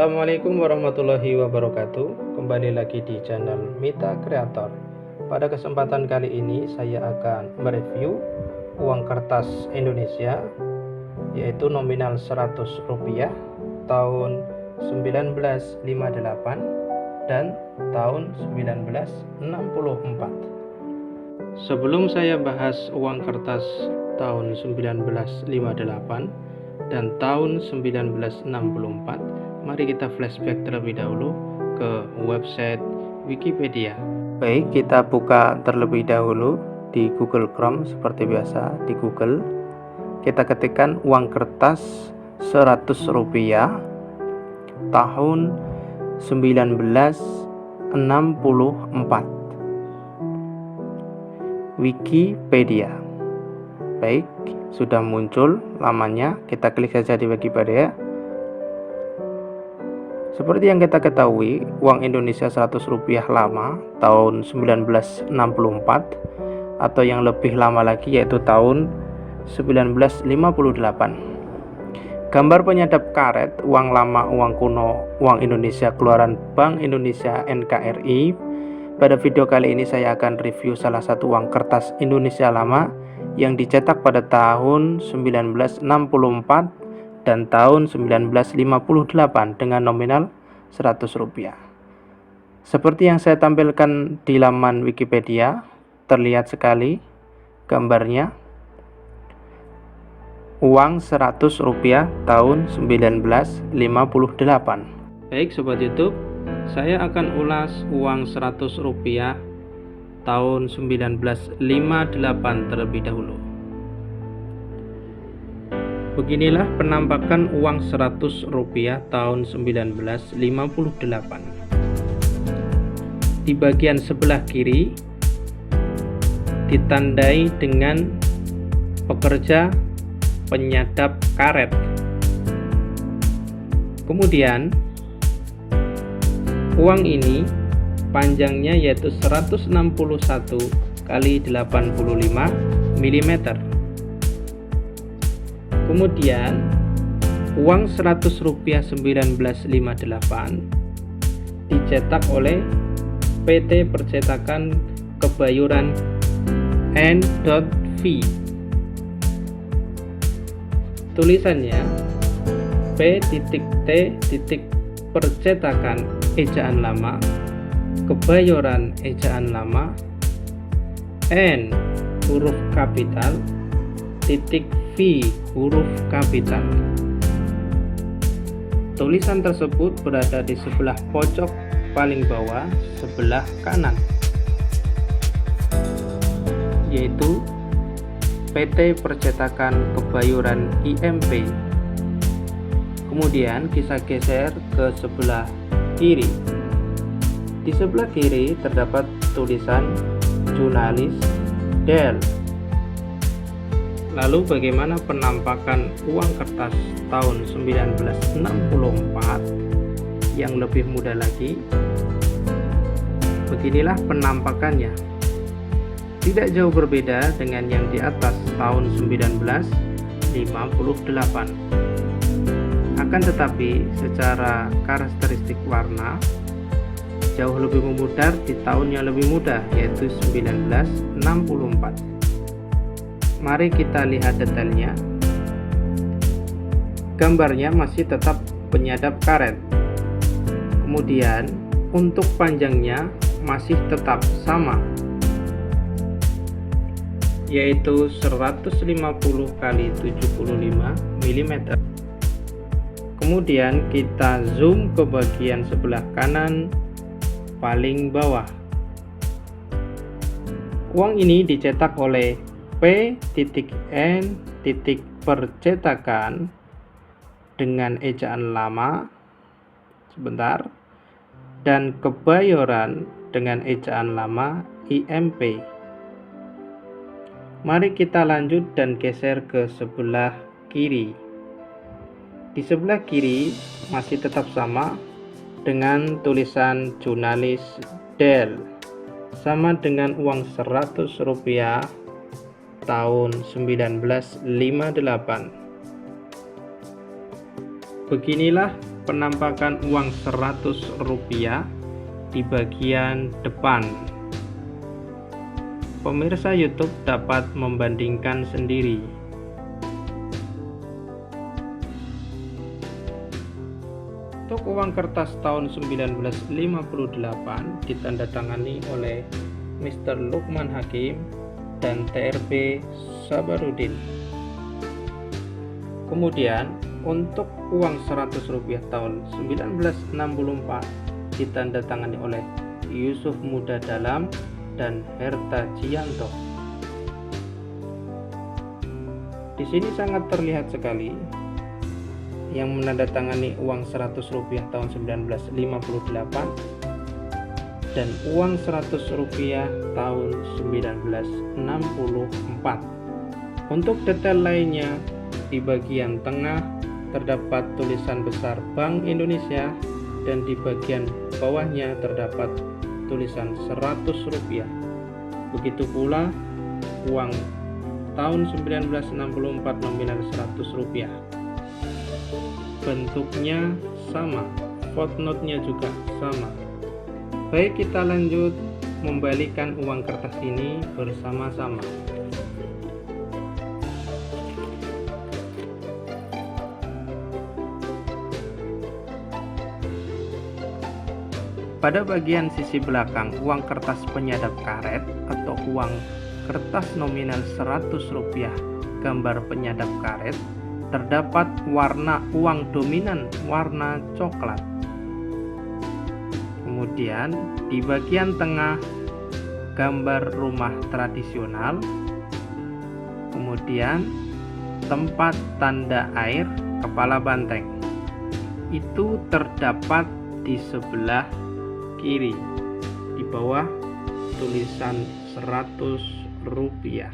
Assalamualaikum warahmatullahi wabarakatuh. Kembali lagi di channel Mita Kreator. Pada kesempatan kali ini saya akan mereview uang kertas Indonesia, yaitu nominal Rp100 tahun 1958 dan tahun 1964. Sebelum saya bahas uang kertas tahun 1958 dan tahun 1964, mari kita flashback terlebih dahulu ke website Wikipedia. Baik, kita buka terlebih dahulu di Google Chrome seperti biasa. Di Google kita ketikkan uang kertas Rp100 tahun 1964 Wikipedia. Baik, sudah muncul lamanya, kita klik saja di Wikipedia. Seperti yang kita ketahui, uang Indonesia Rp100 lama tahun 1964 atau yang lebih lama lagi yaitu tahun 1958. Gambar penyadap karet uang lama, uang kuno, uang Indonesia keluaran Bank Indonesia NKRI. Pada video kali ini saya akan review salah satu uang kertas Indonesia lama yang dicetak pada tahun 1964 dan tahun 1958 dengan nominal Rp100. Seperti yang saya tampilkan di laman Wikipedia, terlihat sekali gambarnya. Uang Rp100 tahun 1958. Baik sobat YouTube, saya akan ulas uang Rp100 tahun 1958 terlebih dahulu. Beginilah penampakan uang Rp100 tahun 1958. Di bagian sebelah kiri ditandai dengan pekerja penyadap karet. Kemudian uang ini panjangnya yaitu 161 kali 85 mm. Kemudian uang Rp100 1958 dicetak oleh PT Percetakan Kebayoran N.V. Tulisannya P.T. Percetakan ejaan lama, Kebayoran ejaan lama, N huruf kapital, titik V huruf kapital. Tulisan tersebut berada di sebelah pojok paling bawah sebelah kanan, yaitu PT Percetakan Kebayoran IMP. Kemudian kita geser ke sebelah kiri. Di sebelah kiri terdapat tulisan Jurnalis Del. Lalu bagaimana penampakan uang kertas tahun 1964 yang lebih mudah lagi? Beginilah penampakannya. Tidak jauh berbeda dengan yang di atas tahun 1958. Akan tetapi secara karakteristik warna jauh lebih memudar di tahun yang lebih muda, yaitu 1964. Mari kita lihat detailnya. Gambarnya masih tetap penyadap karet. Kemudian untuk panjangnya masih tetap sama, yaitu 150 kali 75 mm. Kemudian kita zoom ke bagian sebelah kanan paling bawah. Uang ini dicetak oleh P.N. Percetakan dengan ejaan lama dan Kebayoran dengan ejaan lama IMP. Mari kita lanjut dan geser ke sebelah kiri. Di sebelah kiri masih tetap sama dengan tulisan Jurnalis Del, sama dengan uang Rp100 tahun 1958. Beginilah penampakan uang Rp100 di bagian depan. Pemirsa YouTube dapat membandingkan sendiri. Untuk uang kertas tahun 1958 ditandatangani oleh Mr. Lukman Hakim dan TRB Sabarudin. Kemudian untuk uang Rp100 tahun 1964 ditandatangani oleh Yusuf Muda Dalam dan Herta Cianto. Di sini sangat terlihat sekali yang menandatangani uang Rp100 tahun 1958 dan uang Rp100 tahun 1964. Untuk detail lainnya, di bagian tengah terdapat tulisan besar Bank Indonesia dan di bagian bawahnya terdapat tulisan Rp100. Begitu pula uang tahun 1964 nominal Rp100. Bentuknya sama, footnote-nya juga sama. Baik, kita lanjut membalikan uang kertas ini bersama-sama. Pada bagian sisi belakang uang kertas penyadap karet atau uang kertas nominal Rp100 gambar penyadap karet terdapat warna uang dominan warna coklat. Kemudian di bagian tengah gambar rumah tradisional, kemudian tempat tanda air kepala banteng. Itu terdapat di sebelah kiri di bawah tulisan Rp100.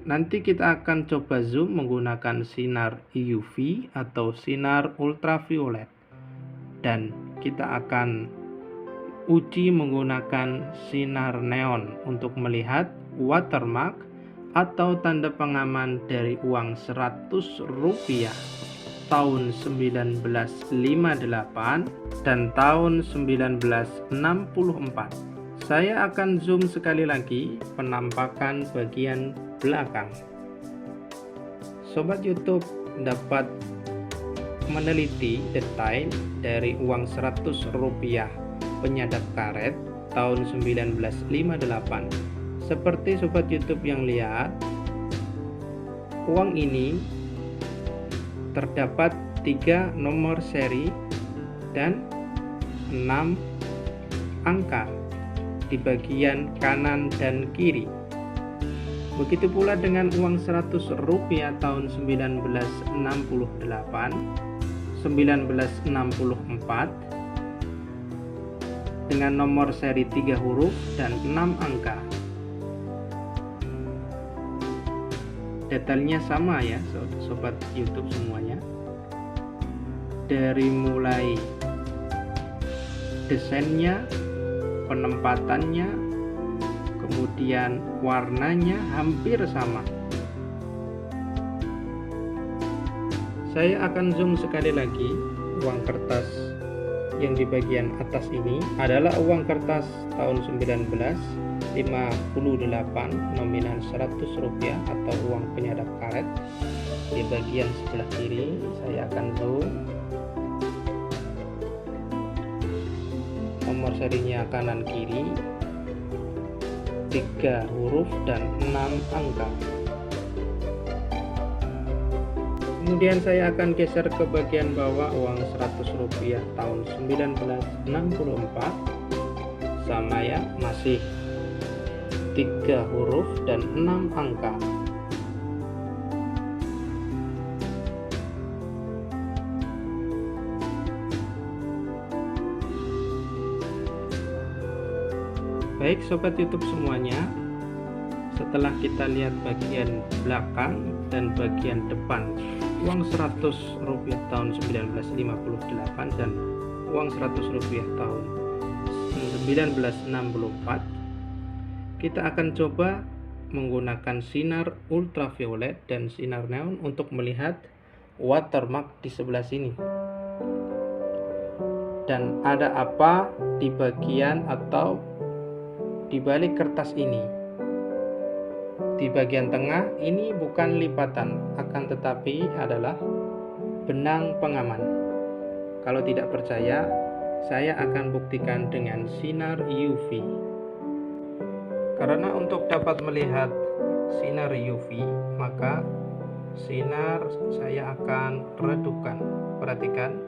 Nanti kita akan coba zoom menggunakan sinar UV atau sinar ultraviolet, dan kita akan uji menggunakan sinar neon untuk melihat watermark atau tanda pengaman dari uang Rp100 tahun 1958 dan tahun 1964. Saya akan zoom sekali lagi penampakan bagian belakang. Sobat YouTube dapat meneliti detail dari uang Rp100 penyadap karet tahun 1958. Seperti sobat YouTube yang lihat, uang ini terdapat 3 nomor seri dan 6 angka di bagian kanan dan kiri. Begitu pula dengan uang Rp100 tahun 1968, 1964 dengan nomor seri 3 huruf dan 6 angka. Detailnya sama ya sobat YouTube semuanya. Dari mulai desainnya, penempatannya, kemudian warnanya hampir sama. Saya akan zoom sekali lagi. Uang kertas yang di bagian atas ini adalah uang kertas tahun 1958 nominal Rp100 atau uang penyadap karet. Di bagian sebelah kiri saya akan zoom. Nomor serinya kanan kiri, 3 huruf dan 6 angka. Kemudian saya akan geser ke bagian bawah uang Rp100 tahun 1964. Sama ya, masih 3 huruf dan 6 angka. Baik sobat YouTube semuanya, setelah kita lihat bagian belakang dan bagian depan uang Rp100 tahun 1958 dan uang Rp100 tahun 1964, kita akan coba menggunakan sinar ultraviolet dan sinar neon untuk melihat watermark di sebelah sini. Dan ada apa di bagian atau di balik kertas ini? Di bagian tengah ini bukan lipatan, akan tetapi adalah benang pengaman. Kalau tidak percaya, saya akan buktikan dengan sinar UV. Karena untuk dapat melihat sinar UV, maka sinar saya akan redupkan. Perhatikan,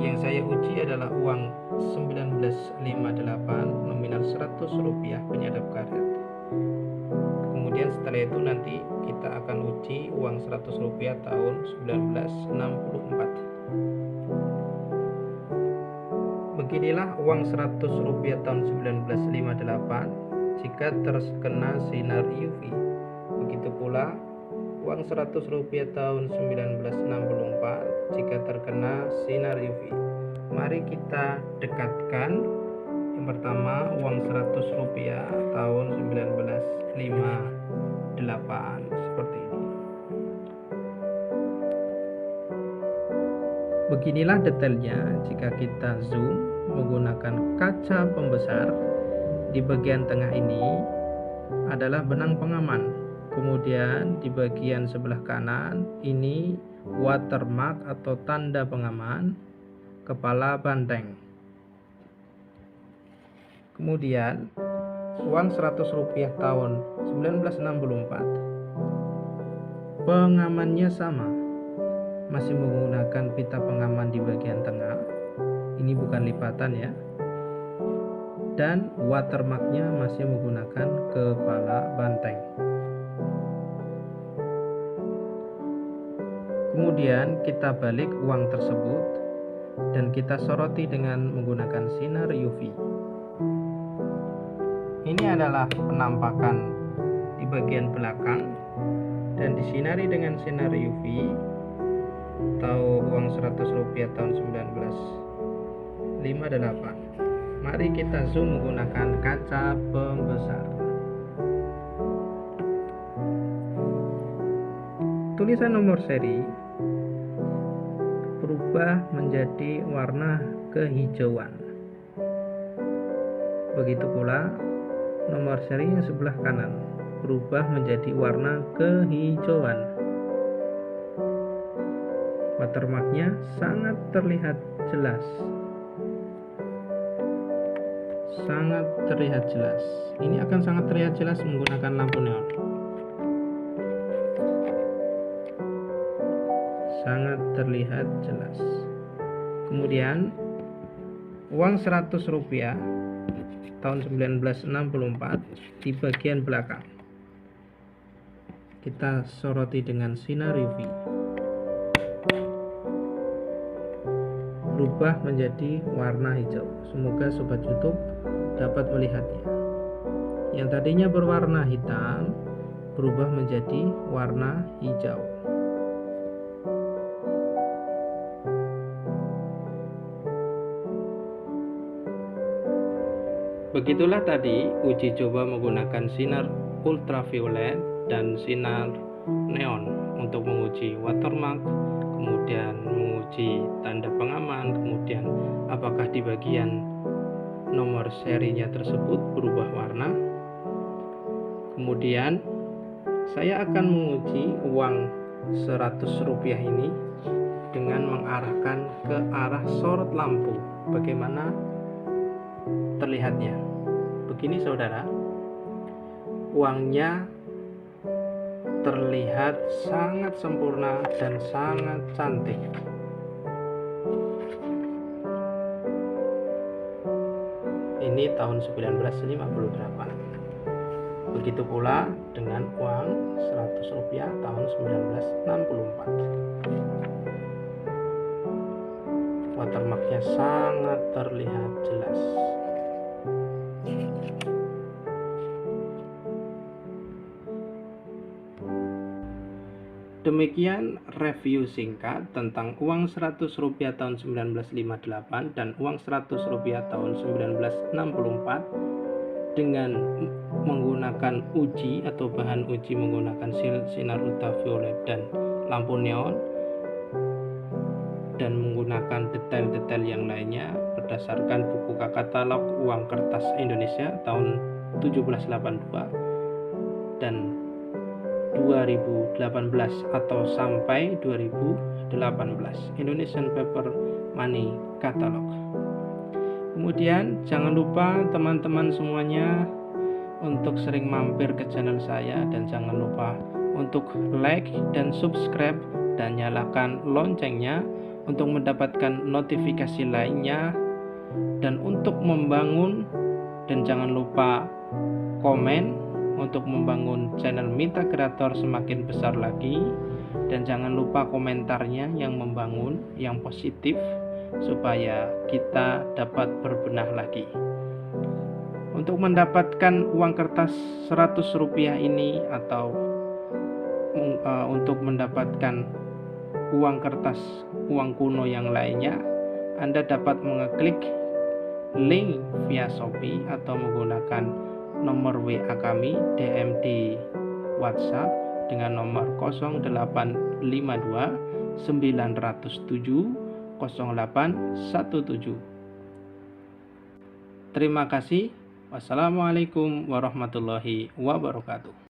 yang saya uji adalah uang 1958 nominal Rp100 penyadap karet. Kemudian setelah itu nanti kita akan uji uang Rp100 tahun 1964. Beginilah uang Rp100 tahun 1958 jika terkena sinar UV. Begitu pula uang Rp100 tahun 1964 jika terkena sinar UV. Mari kita dekatkan. Yang pertama, uang Rp100 tahun 1958 seperti ini. Beginilah detailnya jika kita zoom menggunakan kaca pembesar. Di bagian tengah ini adalah benang pengaman. Kemudian di bagian sebelah kanan ini watermark atau tanda pengaman kepala banteng. Kemudian uang Rp100 tahun 1964, pengamannya sama, masih menggunakan pita pengaman di bagian tengah. Ini bukan lipatan ya. Dan watermarknya masih menggunakan kepala banteng. Kemudian kita balik uang tersebut dan kita soroti dengan menggunakan sinar UV. Ini adalah penampakan di bagian belakang dan disinari dengan sinar UV atau uang Rp100 tahun 1958. Mari kita zoom menggunakan kaca pembesar. Tulisan nomor seri berubah menjadi warna kehijauan. Begitu pula nomor seri yang sebelah kanan berubah menjadi warna kehijauan. Watermarknya sangat terlihat jelas. Sangat terlihat jelas. Ini akan sangat terlihat jelas menggunakan lampu neon. Sangat terlihat jelas. Kemudian uang Rp100 tahun 1964 di bagian belakang kita soroti dengan sinar UV, berubah menjadi warna hijau. Semoga sobat YouTube dapat melihatnya. Yang tadinya berwarna hitam berubah menjadi warna hijau. Begitulah tadi uji coba menggunakan sinar ultraviolet dan sinar neon untuk menguji watermark, kemudian menguji tanda pengaman, kemudian apakah di bagian nomor serinya tersebut berubah warna. Kemudian saya akan menguji uang Rp100 ini dengan mengarahkan ke arah sorot lampu. Bagaimana terlihatnya? Begini saudara, uangnya terlihat sangat sempurna dan sangat cantik. Ini tahun 1958. Begitu pula dengan uang Rp100 tahun 1964. Watermarknya sangat terlihat jelas. Demikian review singkat tentang uang Rp100 tahun 1958 dan uang Rp100 tahun 1964 dengan menggunakan uji atau bahan uji menggunakan sinar ultraviolet dan lampu neon. dan menggunakan detail-detail yang lainnya berdasarkan buku katalog uang kertas Indonesia tahun 1782 dan 2018 atau sampai 2018, Indonesian Paper Money Catalog. Kemudian jangan lupa teman-teman semuanya untuk sering mampir ke channel saya, dan jangan lupa untuk like dan subscribe dan nyalakan loncengnya untuk mendapatkan notifikasi lainnya, dan untuk membangun, dan jangan lupa komen untuk membangun channel Mitra Kreator semakin besar lagi, dan jangan lupa komentarnya yang membangun, yang positif, supaya kita dapat berbenah lagi. Untuk mendapatkan uang kertas 100 rupiah ini, atau untuk mendapatkan uang kertas uang kuno yang lainnya, Anda dapat mengeklik link via Shopee atau menggunakan nomor WA kami, DM di WhatsApp dengan nomor 0852 907 0817. Terima kasih. Wassalamualaikum warahmatullahi wabarakatuh.